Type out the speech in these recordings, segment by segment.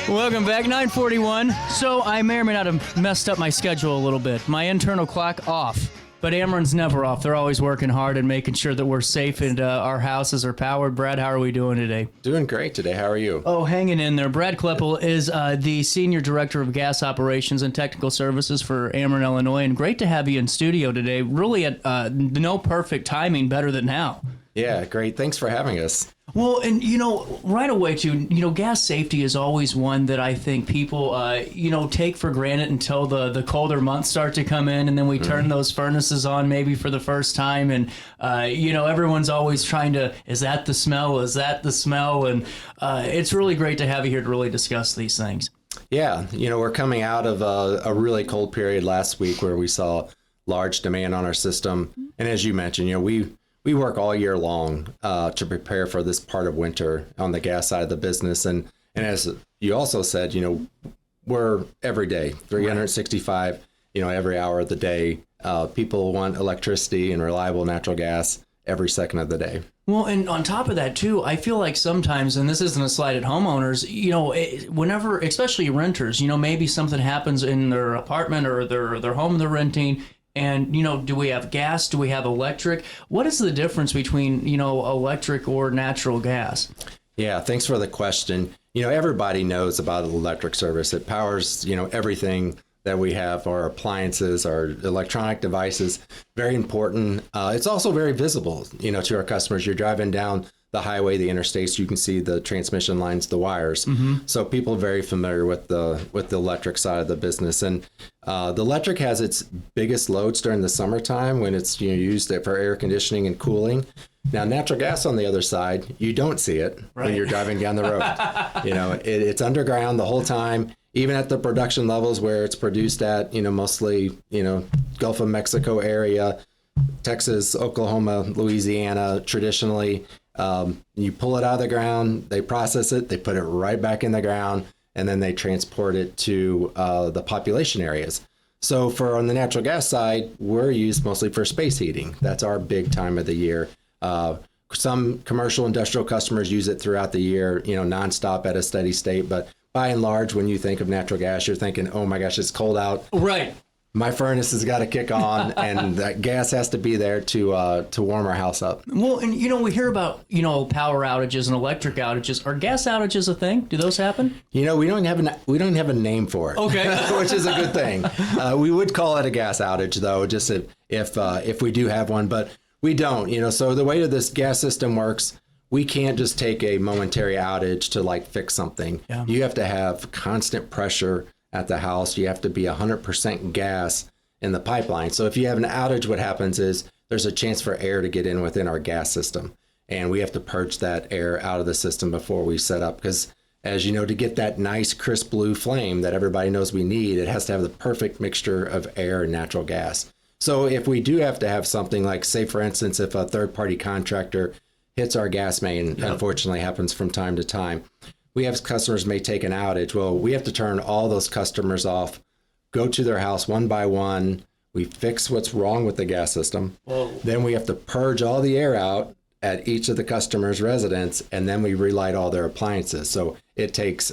Welcome back, 9:41. So I may or may not have messed up my schedule a little bit. My internal clock off, but Ameren's never off. They're always working hard and making sure that we're safe and our houses are powered. Brad, how are we doing today? Doing great today. How are you? Oh, hanging in there. Brad Kloeppel is the Senior Director of Gas Operations and Technical Services for Ameren Illinois, and great to have you in studio today. Really at no perfect timing, better than now. Yeah, great. Thanks for having us. Well, and, right away, too, gas safety is always one that I think people, take for granted until the colder months start to come in, and then we turn those furnaces on maybe for the first time, and, everyone's always trying to, is that the smell? Is that the smell? And it's really great to have you here to really discuss these things. Yeah, we're coming out of a really cold period last week where we saw large demand on our system. And as you mentioned, we work all year long to prepare for this part of winter on the gas side of the business. And as you also said, we're every day, 365, every hour of the day. People want electricity and reliable natural gas every second of the day. Well, and on top of that, too, I feel like sometimes, and this isn't a slight at homeowners, whenever, especially renters, maybe something happens in their apartment or their home they're renting. And, do we have gas? Do we have electric? What is the difference between, electric or natural gas? Yeah, thanks for the question. Everybody knows about electric service. It powers, everything that we have, our appliances, our electronic devices. Very important. It's also very visible, to our customers. You're driving down the highway, the interstates, you can see the transmission lines, the wires. Mm-hmm. So people are very familiar with the electric side of the business. And the electric has its biggest loads during the summertime when it's used for air conditioning and cooling. Now, natural gas on the other side, you don't see it when you're driving down the road. It's underground the whole time, even at the production levels where it's produced at, mostly, Gulf of Mexico area, Texas, Oklahoma, Louisiana, traditionally. You pull it out of the ground, they process it, they put it right back in the ground, and then they transport it to the population areas. So on the natural gas side, we're used mostly for space heating. That's our big time of the year. Some commercial industrial customers use it throughout the year, nonstop at a steady state. But by and large, when you think of natural gas, you're thinking, oh my gosh, it's cold out. Right. My furnace has got to kick on, and that gas has to be there to warm our house up. Well, and we hear about power outages and electric outages. Are gas outages a thing? Do those happen? We don't have a name for it. Okay, which is a good thing. We would call it a gas outage, though, just if we do have one, but we don't. So the way that this gas system works, we can't just take a momentary outage to fix something. Yeah. You have to have constant pressure at the house. You have to be 100% gas in the pipeline. So if you have an outage, what happens is there's a chance for air to get in within our gas system. And we have to purge that air out of the system before we set up. Because as you know, to get that nice crisp blue flame that everybody knows we need, it has to have the perfect mixture of air and natural gas. So if we do have to have something like, say, for instance, if a third-party contractor hits our gas main, unfortunately happens from time to time, we have customers may take an outage. Well, we have to turn all those customers off, go to their house one by one. We fix what's wrong with the gas system. Whoa. Then we have to purge all the air out at each of the customers' residence, and then we relight all their appliances. So it takes,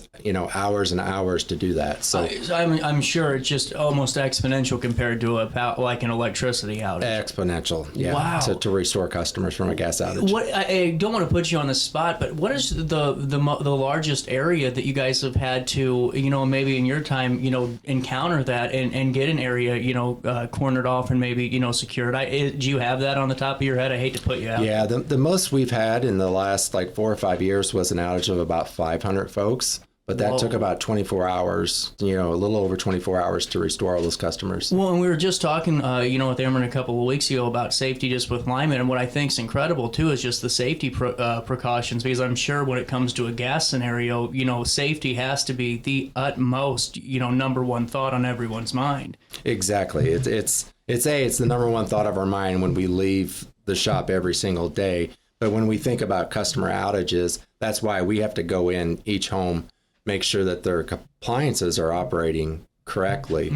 hours and hours to do that. So I'm sure it's just almost exponential compared to an electricity outage. Exponential, yeah. Wow. To restore customers from a gas outage. I don't want to put you on the spot, but what is the largest area that you guys have had to, maybe in your time, encounter that and get an area, cornered off and maybe, secured? Do you have that on the top of your head? I hate to put you out. Yeah, the most we've had in the last 4 or 5 years was an outage of about 500 folks. But that took about 24 hours, a little over 24 hours to restore all those customers. Well, and we were just talking, with Ameren a couple of weeks ago about safety just with linemen. And what I think is incredible, too, is just the safety precautions, because I'm sure when it comes to a gas scenario, safety has to be the utmost, number one thought on everyone's mind. Exactly. It's the number one thought of our mind when we leave the shop every single day. But when we think about customer outages, that's why we have to go in each home, make sure that their appliances are operating correctly,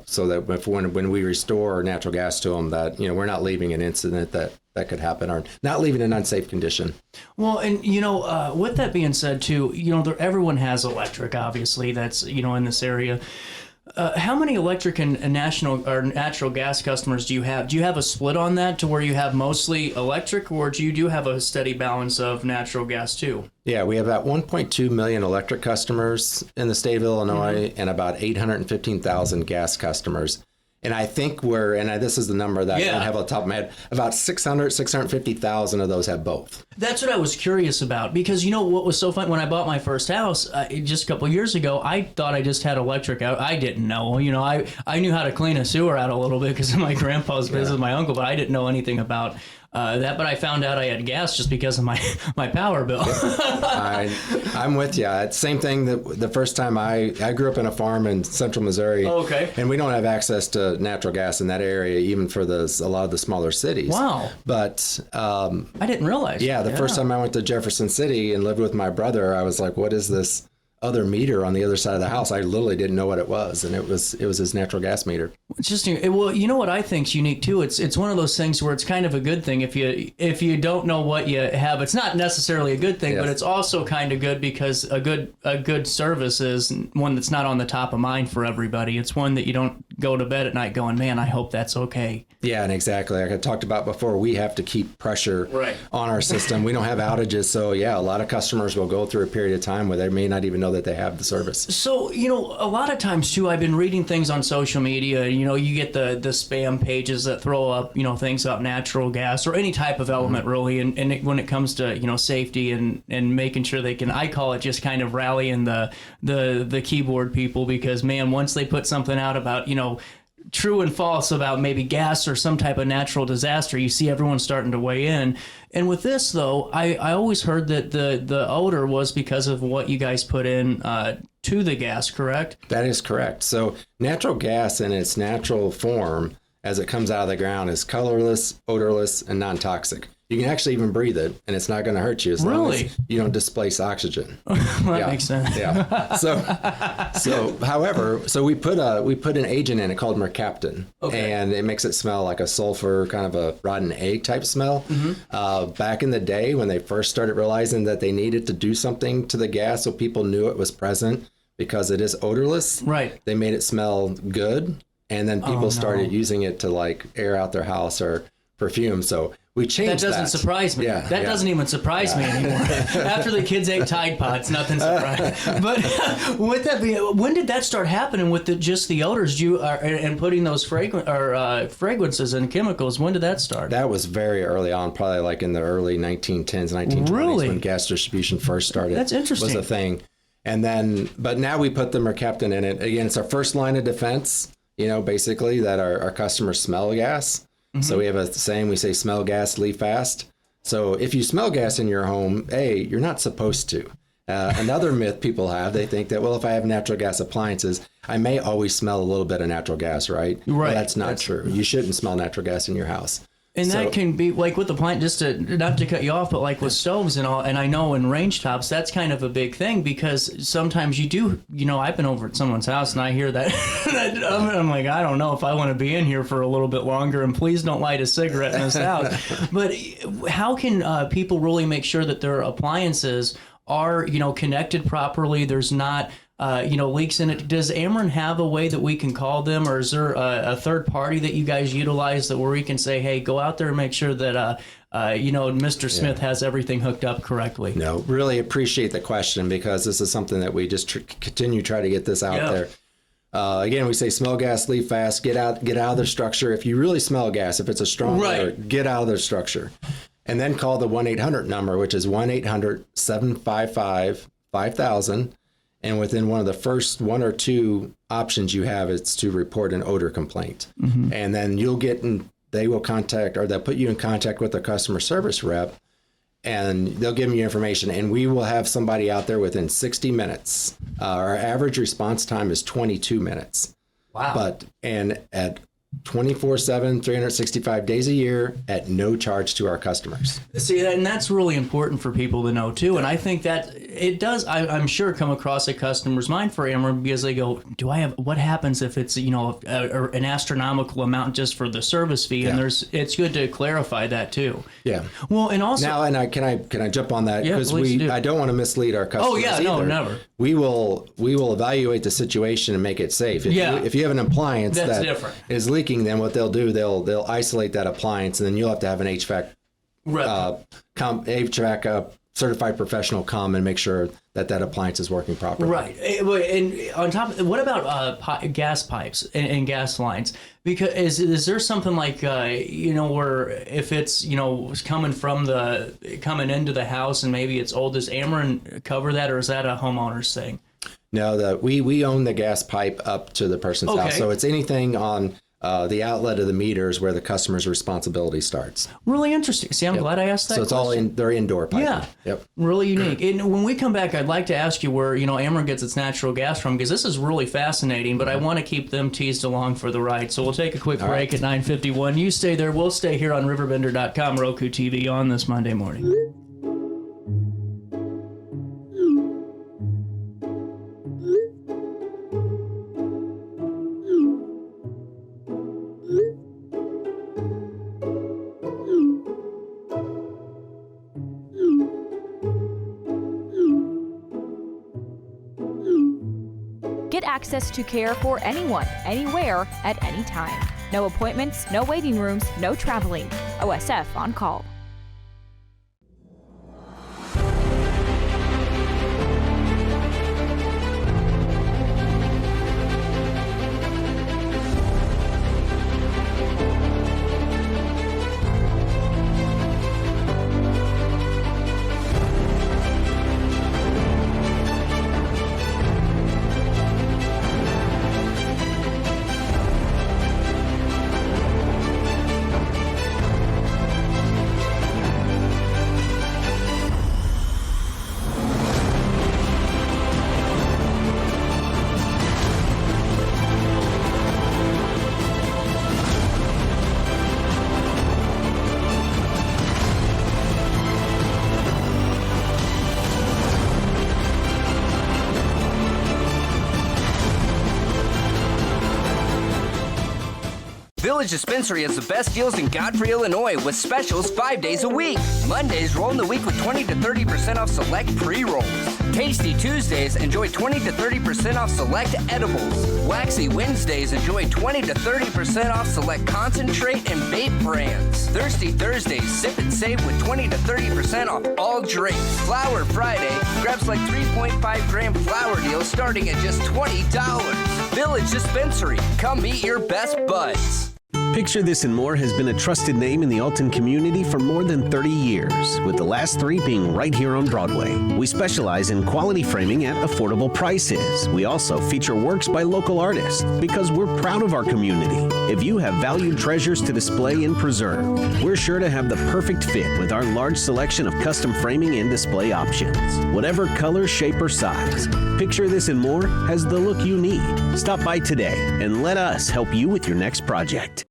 so that when we restore natural gas to them, that we're not leaving an incident that that could happen, or not leaving an unsafe condition. Well, and with that being said, too, everyone has electric. Obviously, that's in this area. How many electric and national or natural gas customers do you have? Do you have a split on that to where you have mostly electric, or do you have a steady balance of natural gas too? Yeah, we have about 1.2 million electric customers in the state of Illinois, and about 815,000 gas customers. And I think this is the number that I don't have on the top of my head, about 650,000 of those have both. That's what I was curious about, because what was so fun when I bought my first house just a couple of years ago, I thought I just had electric. I didn't know. I knew how to clean a sewer out a little bit because of my grandpa's business with my uncle, but I didn't know anything about that. But I found out I had gas just because of my power bill. I'm with you. It's the same thing that the first time I grew up in a farm in central Missouri. Oh, okay. And we don't have access to natural gas in that area, even for a lot of the smaller cities. Wow. But I didn't realize. Yeah, the first time I went to Jefferson City and lived with my brother, I was like, what is this other meter on the other side of the house? I literally didn't know what it was, and it was his natural gas meter. It's just well, what I think's unique too. It's one of those things where it's kind of a good thing if you don't know what you have. It's not necessarily a good thing, but it's also kind of good because a good service is one that's not on the top of mind for everybody. It's one that you don't go to bed at night going, man, I hope that's okay. Yeah, and exactly like I talked about before, we have to keep pressure on our system. We don't have outages, so a lot of customers will go through a period of time where they may not even know that they have the service. So, a lot of times too, I've been reading things on social media, you get the spam pages that throw up, things about natural gas or any type of element really. And when it comes to, safety and making sure they can, I call it just kind of rallying the keyboard people, because man, once they put something out about, true and false about maybe gas or some type of natural disaster, you see everyone starting to weigh in. And with this, though, I always heard that the odor was because of what you guys put in to the gas, correct? That is correct. So natural gas in its natural form, as it comes out of the ground, is colorless, odorless, and non-toxic. You can actually even breathe it, and it's not going to hurt you as long as you don't displace oxygen. That makes sense. Yeah. However, we put an agent in it called mercaptan, and it makes it smell like a sulfur, kind of a rotten egg type smell. Back in the day, when they first started realizing that they needed to do something to the gas so people knew it was present because it is odorless, they made it smell good, and then people started using it to like air out their house or perfume. So we changed that. That doesn't surprise me. That doesn't even surprise me anymore. After the kids ate Tide Pods, nothing surprising. But with that being, when did that start happening with just the odors and putting those fragrances and chemicals? When did that start? That was very early on, probably like in the early 1910s, 1920s, when gas distribution first started. That's interesting. Was a thing. And then, but now we put the mercaptan in it. Again, it's our first line of defense, basically, that our customers smell gas. So we have a saying, we say, smell gas, leave fast. So if you smell gas in your home, you're not supposed to. Another myth people have, they think that, well, if I have natural gas appliances, I may always smell a little bit of natural gas, right? Well, that's not true. You shouldn't smell natural gas in your house. And that can be like with the plant, just not to cut you off, but like with stoves and all. And I know in range tops, that's kind of a big thing, because sometimes you do, I've been over at someone's house and I hear that. I'm like, I don't know if I want to be in here for a little bit longer, and please don't light a cigarette in this house. But how can people really make sure that their appliances are, connected properly? There's not leaks in it. Does Ameren have a way that we can call them, or is there a third party that you guys utilize where we can say, hey, go out there and make sure that Mr. Smith has everything hooked up correctly? No, really appreciate the question, because this is something that we just continue to try to get this out there. Again, we say smell gas, leave fast, get out of the structure. If you really smell gas, if it's a strong odor, get out of the structure. And then call the 1-800 number, which is 1-800-755-5000. And within one of the first one or two options you have, it's to report an odor complaint. And then they will contact, or they'll put you in contact with a customer service rep, and they'll give you information, and we will have somebody out there within 60 minutes. Our average response time is 22 minutes. Wow. And at 24/7, 365 days a year at no charge to our customers. See, and that's really important for people to know too. And I think that it does, I'm sure, come across a customer's mind for Ameren, because they go, what happens if it's, an astronomical amount just for the service fee? And it's good to clarify that too. Yeah. Well, and also now, can I jump on that? Yeah, because I don't want to mislead our customers. Oh yeah, either. no, never. We will evaluate the situation and make it safe. If you have an appliance that's that different. is leaking, then what they'll do, they'll isolate that appliance, and then you'll have to have an HVAC certified professional come and make sure that appliance is working properly. Right. And on top of, what about gas pipes and gas lines? Because is there something like, where if it's, coming into the house and maybe it's old, does Ameren cover that, or is that a homeowner's thing? No, we own the gas pipe up to the person's house. So it's anything on the outlet of the meters where the customer's responsibility starts. Really interesting. See, I'm glad I asked that. So it's question. all they're indoor piping. Yeah. Yep. Really unique. And when we come back, I'd like to ask you where, Ameren gets its natural gas from, because this is really fascinating, but I want to keep them teased along for the ride. So we'll take a quick break at 9:51. You stay there. We'll stay here on RiverBender.com, Roku TV on this Monday morning. Get access to care for anyone, anywhere, at any time. No appointments, no waiting rooms, no traveling. OSF on call. Village Dispensary has the best deals in Godfrey, Illinois, with specials 5 days a week. Mondays, roll in the week with 20 to 30% off select pre-rolls. Tasty Tuesdays, enjoy 20 to 30% off select edibles. Waxy Wednesdays, enjoy 20 to 30% off select concentrate and vape brands. Thirsty Thursdays, sip and save with 20 to 30% off all drinks. Flower Friday, grab like 3.5 gram flower deals starting at just $20. Village Dispensary, come meet your best buds. Picture This and More has been a trusted name in the Alton community for more than 30 years, with the last 3 being right here on Broadway. We specialize in quality framing at affordable prices. We also feature works by local artists because we're proud of our community. If you have valued treasures to display and preserve, we're sure to have the perfect fit with our large selection of custom framing and display options. Whatever color, shape, or size, Picture This and More has the look you need. Stop by today and let us help you with your next project.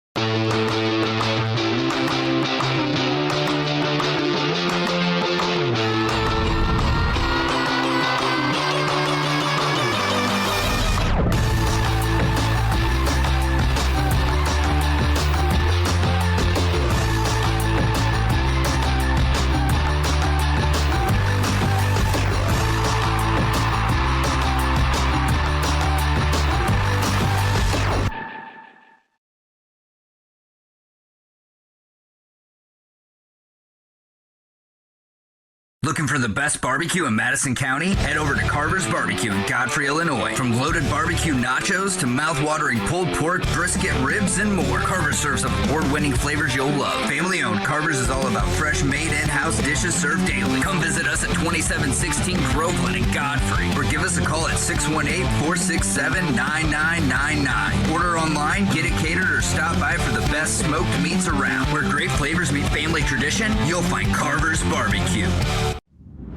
Looking for the best barbecue in Madison County? Head over to Carver's Barbecue in Godfrey, Illinois. From loaded barbecue nachos to mouth-watering pulled pork, brisket, ribs, and more, Carver's serves up award-winning flavors you'll love. Family-owned, Carver's is all about fresh-made in-house dishes served daily. Come visit us at 2716 Groveland in Godfrey, or give us a call at 618-467-9999. Order online, get it catered, or stop by for the best smoked meats around. Where great flavors meet family tradition, you'll find Carver's Barbecue.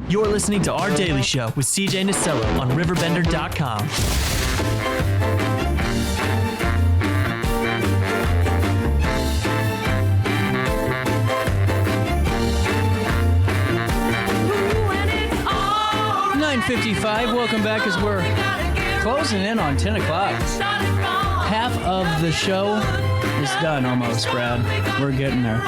You're listening to Our Daily Show with CJ Nasello on RiverBender.com. 9:55. Welcome back as we're closing in on 10 o'clock. Half of the show is done almost, Brad. We're getting there.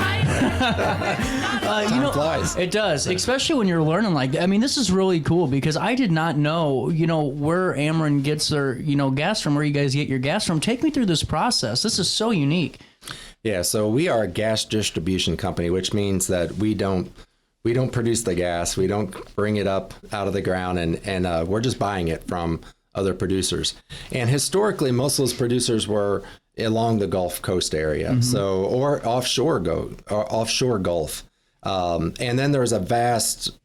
Time flies. It does, especially when you're learning like that. I mean, this is really cool because I did not know, where Ameren gets their, gas from, where you guys get your gas from. Take me through this process. This is so unique. Yeah, so we are a gas distribution company, which means that we don't produce the gas. We don't bring it up out of the ground, and we're just buying it from other producers. And historically, most of those producers were along the Gulf Coast area, or offshore Gulf. And then there's a vast,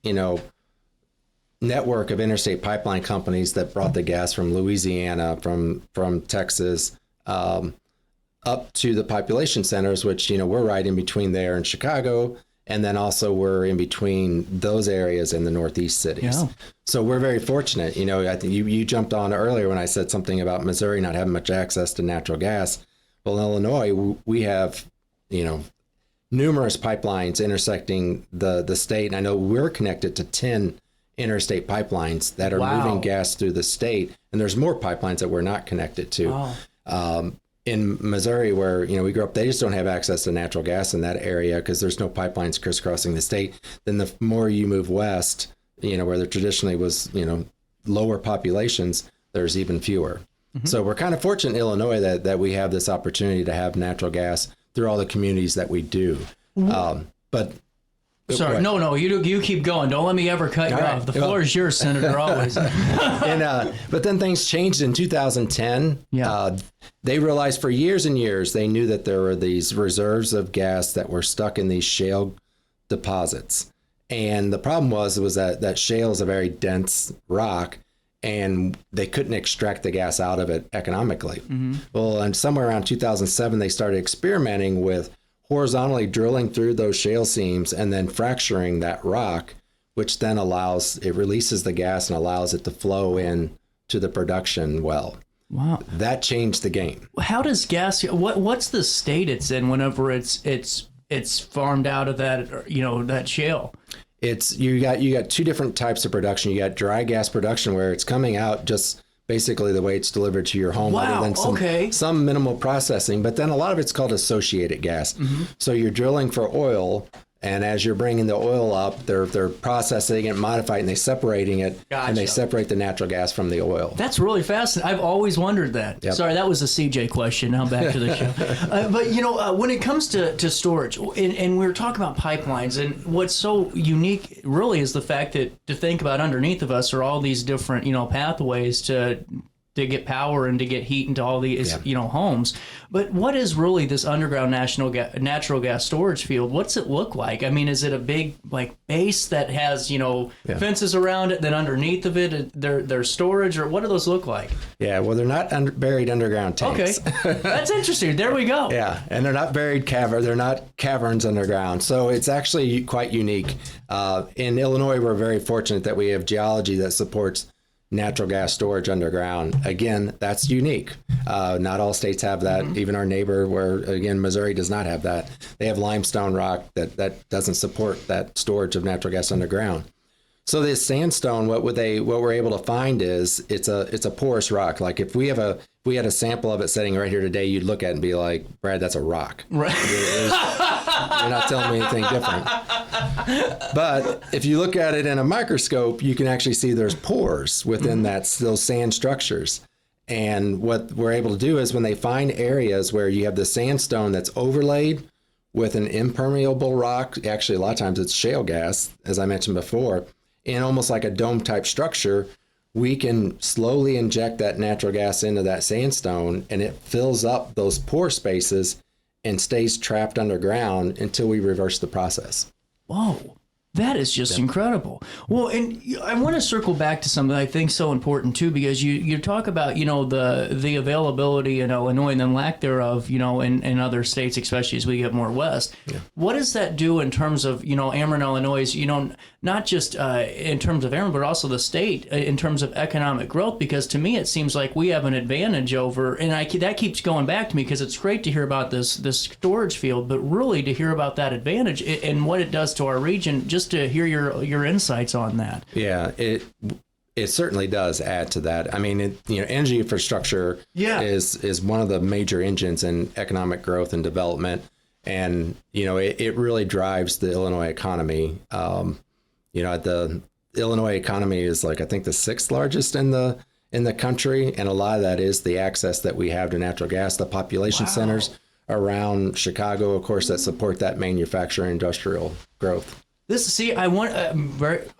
network of interstate pipeline companies that brought the gas from Louisiana, from Texas, up to the population centers, which, we're right in between there in Chicago. And then also we're in between those areas and the Northeast cities. Yeah. So we're very fortunate. I think you jumped on earlier when I said something about Missouri not having much access to natural gas. Well, in Illinois, we have, numerous pipelines intersecting the state. And I know we're connected to 10 interstate pipelines that are moving gas through the state. And there's more pipelines that we're not connected to. Wow. In Missouri, where we grew up, they just don't have access to natural gas in that area because there's no pipelines crisscrossing the state. Then the more you move west, where there traditionally was lower populations, there's even fewer. Mm-hmm. So we're kind of fortunate in Illinois that we have this opportunity to have natural gas through all the communities that we do. But sorry, no, you keep going. Don't let me ever cut you off. The floor is yours, Senator, always. But then things changed in 2010. Yeah. They realized for years and years, they knew that there were these reserves of gas that were stuck in these shale deposits. And the problem was that shale is a very dense rock, and they couldn't extract the gas out of it economically. Mm-hmm. Well, and somewhere around 2007, they started experimenting with horizontally drilling through those shale seams and then fracturing that rock, which then releases the gas and allows it to flow in to the production well. Wow. That changed the game. How does gas, what's the state it's in whenever it's farmed out of that, that shale? You got two different types of production. You got dry gas production where it's coming out just basically the way it's delivered to your home, other than some minimal processing. But then a lot of it's called associated gas. Mm-hmm. So you're drilling for oil, and as you're bringing the oil up, they're processing it, modifying, and they're separating it, and they separate the natural gas from the oil. That's really fascinating. I've always wondered that. Yep. Sorry, that was a CJ question. Now back to the show. But when it comes to storage, and we were talking about pipelines, and what's so unique really is the fact that to think about underneath of us are all these different pathways to get power and to get heat into all these homes. But what is really this underground natural gas storage field? What's it look like? I mean, is it a big base that has fences around it? Then underneath of it, there's storage, or what do those look like? Yeah, well, they're not buried underground tanks. Okay, that's interesting. There we go. Yeah, and they're not buried They're not caverns underground. So it's actually quite unique. In Illinois, we're very fortunate that we have geology that supports natural gas storage underground. Again, that's unique. Not all states have that. Mm-hmm. Even our neighbor, Missouri does not have that. They have limestone rock that doesn't support that storage of natural gas underground. So this sandstone, what we're able to find is it's a porous rock. Like if we had a sample of it sitting right here today, you'd look at it and be like, Brad, that's a rock. Right. You're not telling me anything different. But if you look at it in a microscope, you can actually see there's pores within those sand structures. And what we're able to do is when they find areas where you have the sandstone that's overlaid with an impermeable rock, actually a lot of times it's shale gas, as I mentioned before, in almost like a dome type structure, we can slowly inject that natural gas into that sandstone, and it fills up those pore spaces and stays trapped underground until we reverse the process. Whoa. That is just incredible. Well, and I want to circle back to something I think so important too, because you talk about, the availability in Illinois and then lack thereof, in other states, especially as we get more west. Yeah. What does that do in terms of, Ameren Illinois, not just in terms of Ameren, but also the state in terms of economic growth? Because to me, it seems like we have an advantage over, and that keeps going back to me because it's great to hear about this storage field, but really to hear about that advantage and what it does to our region, just to hear your insights on that. Yeah, It certainly does add to that. I mean, energy infrastructure is one of the major engines in economic growth and development. And, it really drives the Illinois economy. The Illinois economy is I think the 6th largest in the country. And a lot of that is the access that we have to natural gas, the population centers around Chicago, of course, that support that manufacturing industrial growth. I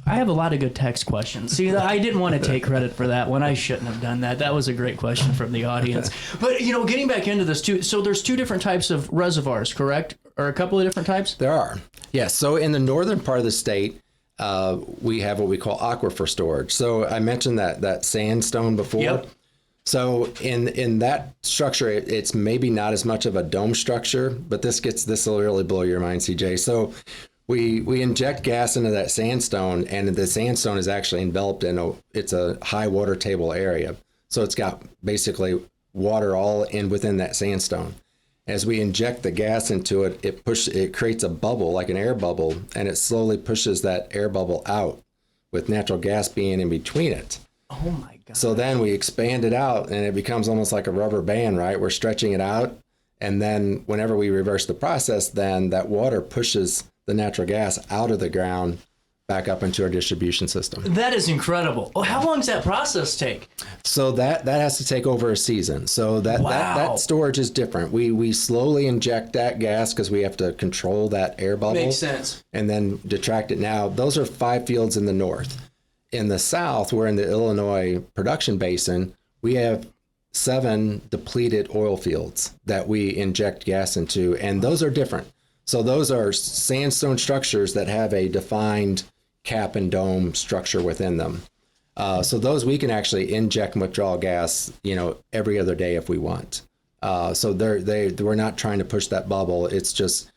have a lot of good text questions. See, I didn't want to take credit for that one. I shouldn't have done that. That was a great question from the audience. But, getting back into this too, so there's 2 different types of reservoirs, correct? Or a couple of different types? There are. Yes. So in the northern part of the state, we have what we call aquifer storage. So I mentioned that sandstone before. Yep. So in that structure, it's maybe not as much of a dome structure, but this will really blow your mind, CJ. So we inject gas into that sandstone, and the sandstone is actually enveloped in it's a high water table area. So it's got basically water all within that sandstone. As we inject the gas into it, it creates a bubble, like an air bubble, and it slowly pushes that air bubble out with natural gas being in between it. Oh my God. So then we expand it out and it becomes almost like a rubber band, right? We're stretching it out. And then whenever we reverse the process, then that water pushes the natural gas out of the ground back up into our distribution system. That is incredible. Oh, how long does that process take? So that has to take over a season. So that storage is different. We slowly inject that gas because we have to control that air bubble. Makes sense. And then detract it. Now, those are 5 fields in the north. In the south, we're in the Illinois production basin. We have 7 depleted oil fields that we inject gas into, and those are different. So those are sandstone structures that have a defined cap and dome structure within them. So those we can actually inject and withdraw gas, every other day if we want. So we're not trying to push that bubble. It's just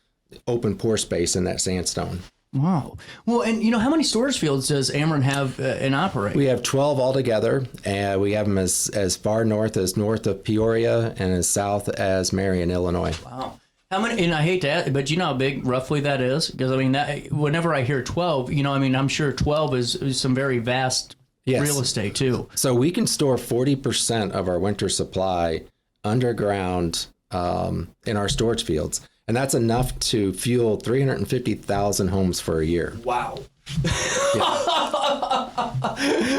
open pore space in that sandstone. Wow. Well, and how many storage fields does Ameren have and operate? We have 12 altogether, and we have them as far north of Peoria and as south as Ameren, Illinois. Wow. How many? And I hate to ask, but how big roughly that is? Because whenever I hear 12, I'm sure 12 is some very vast real estate too. So we can store 40% of our winter supply underground in our storage fields. And that's enough to fuel 350,000 homes for a year. Wow.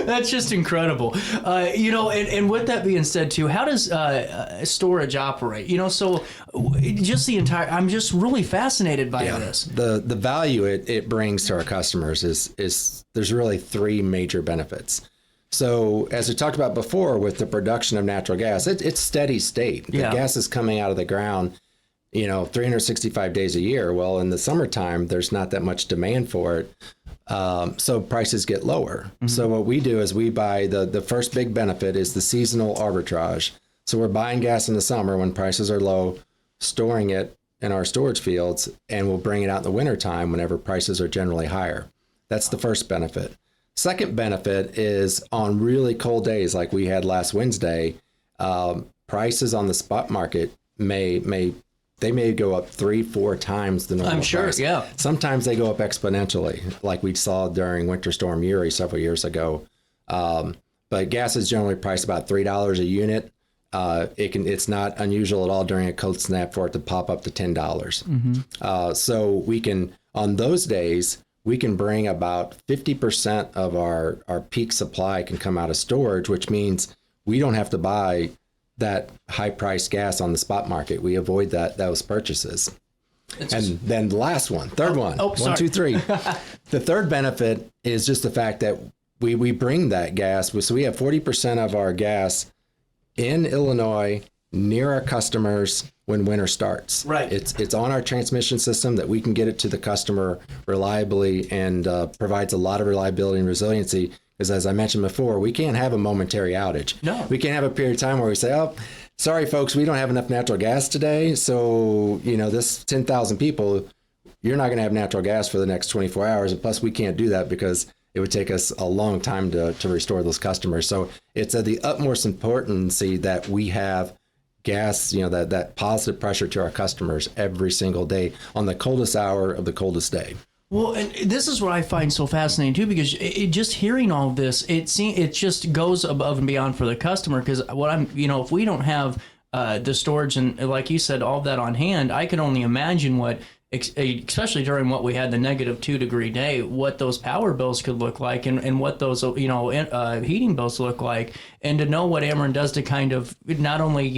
That's just incredible. And with that being said too, how does storage operate? So just I'm just really fascinated by this. The value it brings to our customers is there's really 3 major benefits. So as we talked about before with the production of natural gas, it's steady state. The gas is coming out of the ground 365 days a year. Well, in the summertime, there's not that much demand for it. So prices get lower. Mm-hmm. So what we do is we buy the first big benefit is the seasonal arbitrage. So we're buying gas in the summer when prices are low, storing it in our storage fields, and we'll bring it out in the wintertime whenever prices are generally higher. That's the first benefit. Second benefit is on really cold days like we had last Wednesday, prices on the spot market may go up 3-4 times the normal price. Yeah. Sometimes they go up exponentially, like we saw during Winter Storm Uri several years ago. But gas is generally priced about $3 a unit. It's not unusual at all during a cold snap for it to pop up to $10. Mm-hmm. So we can, on those days, we can bring about 50% of our peak supply can come out of storage, which means we don't have to buy that high-priced gas on the spot market. We avoid those purchases. Then the last one, third one. Oh, 1, 2, 3. The third benefit is just the fact that we bring that gas. So we have 40% of our gas in Illinois near our customers when winter starts. Right. It's on our transmission system that we can get it to the customer reliably and provides a lot of reliability and resiliency. Because as I mentioned before, we can't have a momentary outage. No. We can't have a period of time where we say, oh, sorry, folks, we don't have enough natural gas today. So, this 10,000 people, you're not going to have natural gas for the next 24 hours. And plus, we can't do that because it would take us a long time to restore those customers. So it's of the utmost importance that we have gas, that positive pressure to our customers every single day on the coldest hour of the coldest day. Well, and this is what I find so fascinating too, because just hearing all of this, it just goes above and beyond for the customer. Because if we don't have the storage and, like you said, all of that on hand, I can only imagine what, especially during what we had the -2-degree day, what those power bills could look like, and what those heating bills look like, and to know what Ameren does to kind of not only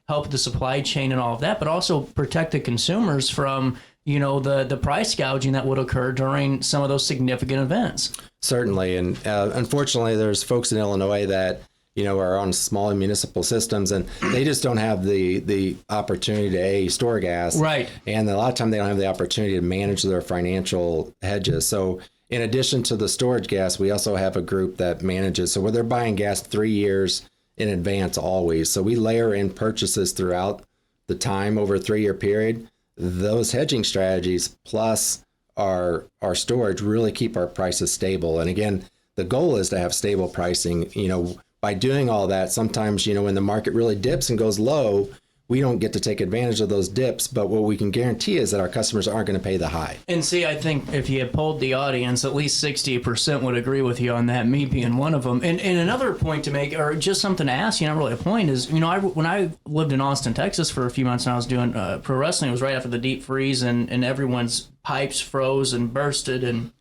help the supply chain and all of that, but also protect the consumers from the price gouging that would occur during some of those significant events. Certainly. And unfortunately, there's folks in Illinois that, are on small municipal systems, and they just don't have the opportunity to store gas. Right. And a lot of time they don't have the opportunity to manage their financial hedges. So in addition to the storage gas, we also have a group that manages. So where they're buying gas 3 years in advance always. So we layer in purchases throughout the time over a 3-year period. Those hedging strategies plus our storage really keep our prices stable. And again, the goal is to have stable pricing. By doing all that, sometimes, when the market really dips and goes low, we don't get to take advantage of those dips. But what we can guarantee is that our customers aren't going to pay the high. And see, I think if you had polled the audience, at least 60% would agree with you on that, me being one of them. And another point to make, or just something to ask, not really a point, is, when I lived in Austin, Texas for a few months and I was doing pro wrestling, it was right after the deep freeze and everyone's pipes froze and bursted, and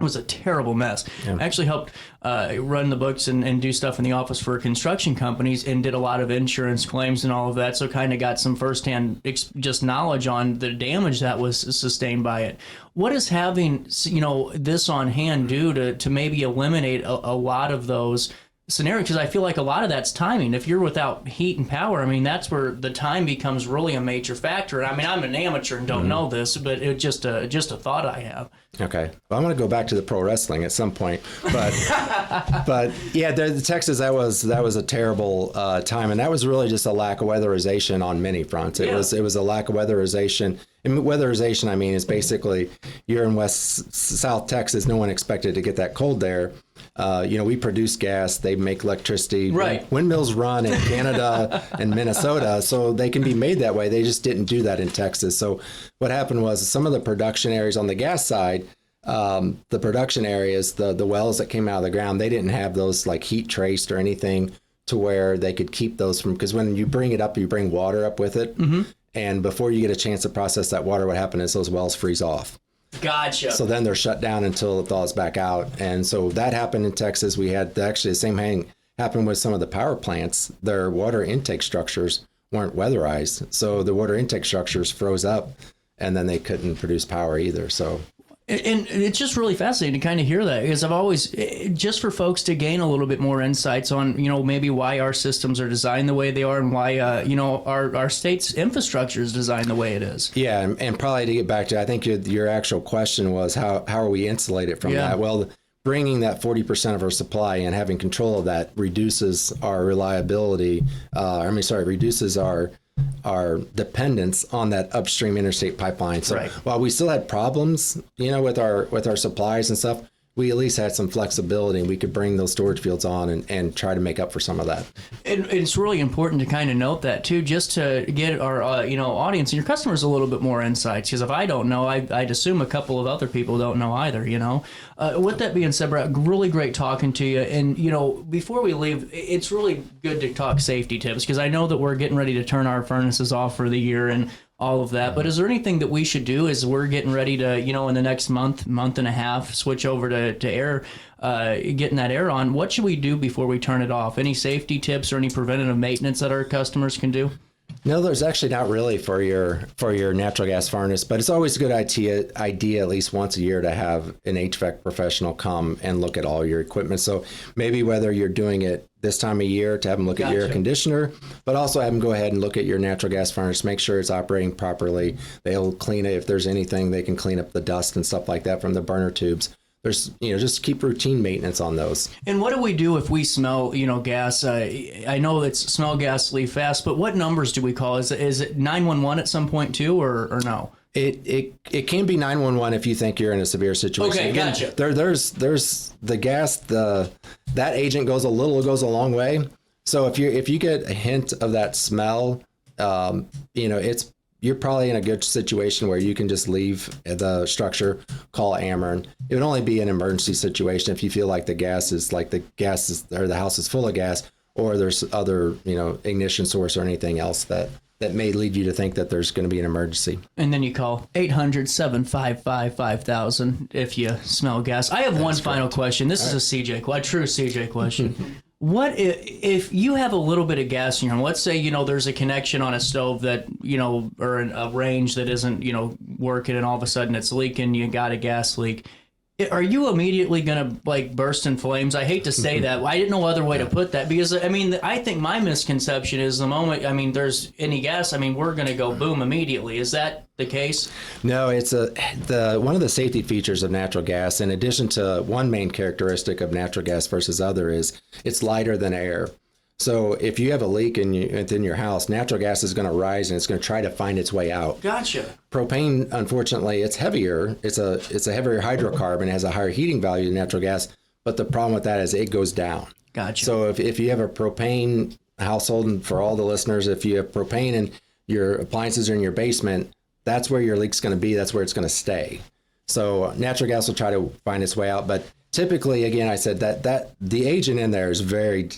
it was a terrible mess. Yeah. I actually helped run the books and do stuff in the office for construction companies, and did a lot of insurance claims and all of that. So kind of got some firsthand just knowledge on the damage that was sustained by it. What is having this on hand do to maybe eliminate a lot of those scenario? Because I feel like a lot of that's timing. If you're without heat and power, that's where the time becomes really a major factor. I'm an amateur and don't know this, but it's just a thought I have. Okay. Well, I'm going to go back to the pro wrestling at some point, but yeah, the Texas, that was a terrible time, and that was really just a lack of weatherization on many fronts. It was a lack of weatherization. And weatherization, is basically you're in South Texas. No one expected to get that cold there. We produce gas. They make electricity. Right. Windmills run in Canada and Minnesota, so they can be made that way. They just didn't do that in Texas. So what happened was some of the production areas on the gas side, the production areas, the wells that came out of the ground, they didn't have those like heat traced or anything to where they could keep those from, because when you bring it up, you bring water up with it. Mm-hmm. And before you get a chance to process that water, what happened is those wells freeze off. Gotcha. So then they're shut down until it thaws back out. And so that happened in Texas. We had actually the same thing happen with some of the power plants. Their water intake structures weren't weatherized. So the water intake structures froze up, and then they couldn't produce power either. So. And it's just really fascinating to kind of hear that, because I've always, just for folks to gain a little bit more insights on, maybe why our systems are designed the way they are, and why, our state's infrastructure is designed the way it is. Yeah, and probably to get back to, I think your actual question was how are we insulated from that? Well, bringing that 40% of our supply and having control of that reduces our reliability. Reduces our dependence on that upstream interstate pipeline. So while we still had problems, with our supplies and stuff, we at least had some flexibility, and we could bring those storage fields on and try to make up for some of that. And it's really important to kind of note that too, just to get our audience and your customers a little bit more insights. Because if I don't know, I'd assume a couple of other people don't know either. With that being said, Brett, really great talking to you. And before we leave, it's really good to talk safety tips, because I know that we're getting ready to turn our furnaces off for the year and all of that. But is there anything that we should do as we're getting ready to, in the next month and a half, switch over to air, getting that air on? What should we do before we turn it off? Any safety tips or any preventative maintenance that our customers can do? No, there's actually not really for your natural gas furnace, but it's always a good idea at least once a year to have an HVAC professional come and look at all your equipment. So maybe whether you're doing it this time of year, to have them look at your air conditioner, but also have them go ahead and look at your natural gas furnace, make sure it's operating properly. They'll clean it. If there's anything, they can clean up the dust and stuff like that from the burner tubes. There's, just keep routine maintenance on those. And what do we do if we smell, gas? I know it's smell gas, leave fast, but what numbers do we call? Is it 911 at some point too, or no? It can be 911 if you think you're in a severe situation. Okay, again, gotcha. There's the gas, that agent goes a long way. So if you get a hint of that smell, it's you're probably in a good situation where you can just leave the structure, call Ameren. It would only be an emergency situation if you feel like the house is full of gas, or there's other, ignition source or anything else that may lead you to think that there's going to be an emergency. And then you call 800-755-5000 if you smell gas. I have one final question. This is a true CJ question. What if you have a little bit of gas in your home? Let's say, there's a connection on a stove that, or a range that isn't, working, and all of a sudden it's leaking, you got a gas leak. Are you immediately going to burst in flames? I hate to say that. I didn't know other way to put that, because I think my misconception is the moment there's any gas, we're going to go boom immediately. Is that the case? No, it's one of the safety features of natural gas, in addition to one main characteristic of natural gas versus other, is it's lighter than air. So if you have a leak within your house, natural gas is going to rise and it's going to try to find its way out. Gotcha. Propane, unfortunately, it's heavier. It's a heavier hydrocarbon. It has a higher heating value than natural gas. But the problem with that is it goes down. Gotcha. So if you have a propane household, and for all the listeners, if you have propane and your appliances are in your basement, that's where your leak's going to be. That's where it's going to stay. So natural gas will try to find its way out. But typically, again, I said that the agent in there is very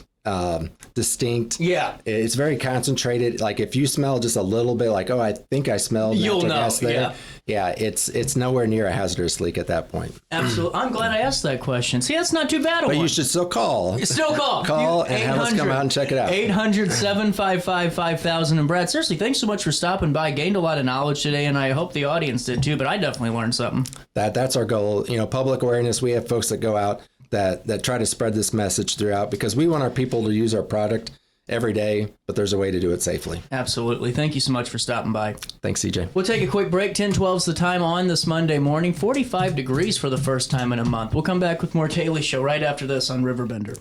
distinct. Yeah. It's very concentrated. Like if you smell just a little bit, like, oh, I think I smelled natural gas there. Yeah, it's nowhere near a hazardous leak at that point. Absolutely. I'm glad I asked that question. See, that's not too bad. But you should still call. Still call. Call and have us come out and check it out. 800-755-5000. And Brad, seriously, thanks so much for stopping by. Gained a lot of knowledge today, and I hope the audience did too, but I definitely learned something. That's our goal. Public awareness. We have folks that go out that try to spread this message throughout, because we want our people to use our product every day, but there's a way to do it safely. Absolutely. Thank you so much for stopping by. Thanks, CJ. We'll take a quick break. 10:12's the time on this Monday morning. 45 degrees for the first time in a month. We'll come back with more Daily Show right after this on Riverbender.